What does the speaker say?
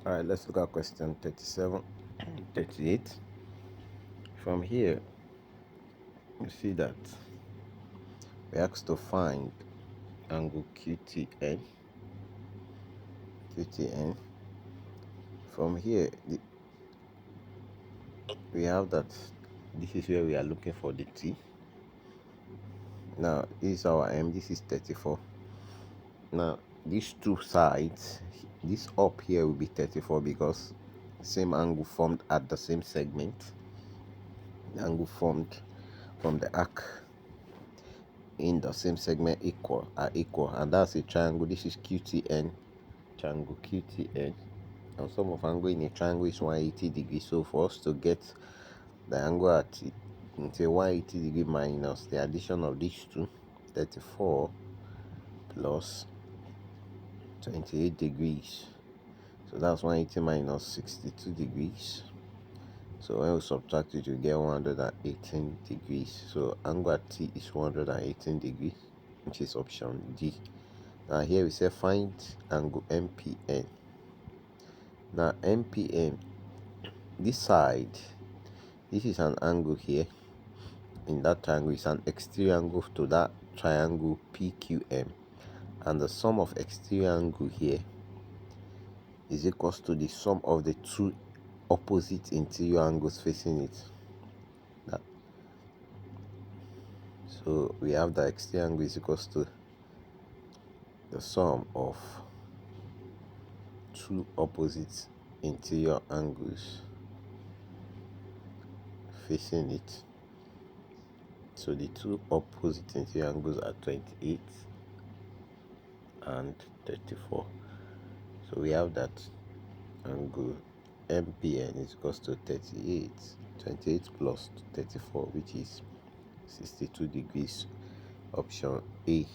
All right, let's look at question 37, 38. From here, you see that we asked to find angle QTN. From here, we have that this is where we are looking for the T. Now, this is our M, this is 34. Now, these two sides, this up here will be 34 because same angle formed at the same segment. The angle formed from the arc in the same segment are equal, and that's a triangle. This is QTN, triangle QTN, and sum of angle in a triangle is 180 degrees. So for us to get the angle at into 180 degree minus the addition of these two, 34 plus 28 degrees, so that's 180 minus 62 degrees. So when we subtract it, you get 118 degrees. So angle at T is 118 degrees, which is option D. Now here we say find angle MPN. Now MPN, this side, this is an angle here. In that triangle is an exterior angle to that triangle PQM, and the sum of exterior angle here is equals to the sum of the two opposite interior angles facing it. So we have the exterior angle is equals to the sum of two opposite interior angles facing it. So the two opposite interior angles are 28 and 34. So we have that angle MPN is equals to 38. 28 plus 34, which is 62 degrees. Option A.